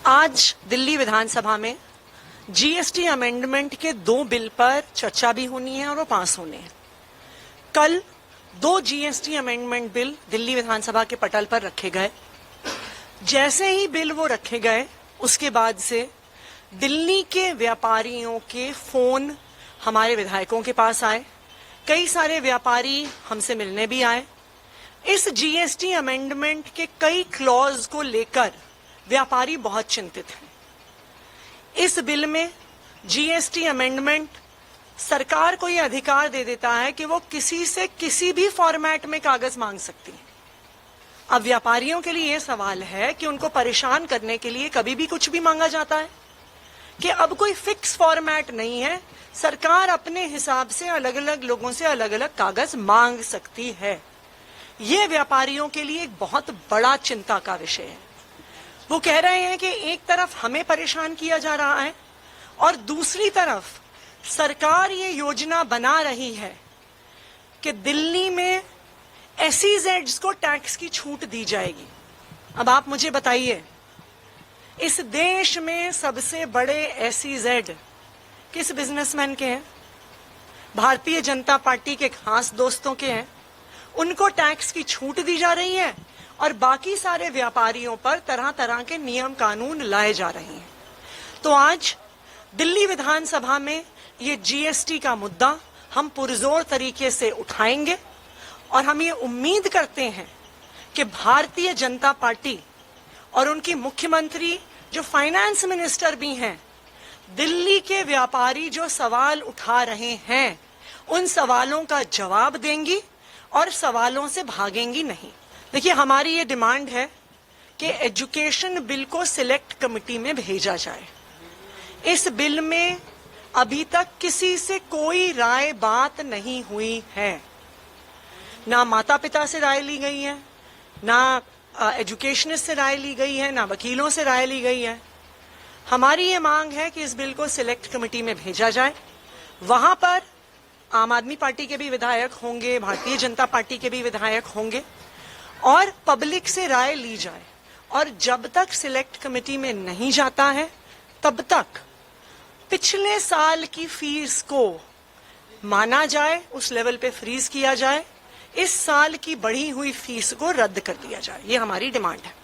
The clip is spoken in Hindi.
आज दिल्ली विधानसभा में जीएसटी अमेंडमेंट के 2 बिल पर चर्चा भी होनी है और वो पास होने हैं। कल 2 जीएसटी अमेंडमेंट बिल दिल्ली विधानसभा के पटल पर रखे गए। जैसे ही बिल वो रखे गए उसके बाद से दिल्ली के व्यापारियों के फोन हमारे विधायकों के पास आए। कई सारे व्यापारी हमसे मिलने भी आए। इस जीएसटी अमेंडमेंट के कई क्लॉज को लेकर व्यापारी बहुत चिंतित हैं। इस बिल में जीएसटी अमेंडमेंट सरकार को यह अधिकार दे देता है कि वो किसी से किसी भी फॉर्मेट में कागज मांग सकती है। अब व्यापारियों के लिए यह सवाल है कि उनको परेशान करने के लिए कभी भी कुछ भी मांगा जाता है कि अब कोई फिक्स फॉर्मेट नहीं है, सरकार अपने हिसाब से अलग अलग लोगों से अलग अलग कागज मांग सकती है। ये व्यापारियों के लिए एक बहुत बड़ा चिंता का विषय है। वो कह रहे हैं कि एक तरफ हमें परेशान किया जा रहा है और दूसरी तरफ सरकार ये योजना बना रही है कि दिल्ली में एसईजेड्स को टैक्स की छूट दी जाएगी। अब आप मुझे बताइए, इस देश में सबसे बड़े एसईजेड किस बिजनेसमैन के हैं? भारतीय जनता पार्टी के खास दोस्तों के हैं। उनको टैक्स की छूट दी जा रही है और बाकी सारे व्यापारियों पर तरह तरह के नियम कानून लाए जा रहे हैं। तो आज दिल्ली विधानसभा में ये जीएसटी का मुद्दा हम पुरजोर तरीके से उठाएंगे और हम ये उम्मीद करते हैं कि भारतीय जनता पार्टी और उनकी मुख्यमंत्री जो फाइनेंस मिनिस्टर भी हैं, दिल्ली के व्यापारी जो सवाल उठा रहे हैं उन सवालों का जवाब देंगी और सवालों से भागेंगी नहीं। देखिए, हमारी ये डिमांड है कि एजुकेशन बिल को सिलेक्ट कमेटी में भेजा जाए। इस बिल में अभी तक किसी से कोई राय बात नहीं हुई है। ना माता पिता से राय ली गई है, ना एजुकेशनिस्ट से राय ली गई है, ना वकीलों से राय ली गई है। हमारी ये मांग है कि इस बिल को सिलेक्ट कमेटी में भेजा जाए। वहां पर आम आदमी पार्टी के भी विधायक होंगे, भारतीय जनता पार्टी के भी विधायक होंगे और पब्लिक से राय ली जाए। और जब तक सिलेक्ट कमेटी में नहीं जाता है तब तक पिछले साल की फीस को माना जाए, उस लेवल पे फ्रीज किया जाए, इस साल की बढ़ी हुई फीस को रद्द कर दिया जाए। ये हमारी डिमांड है।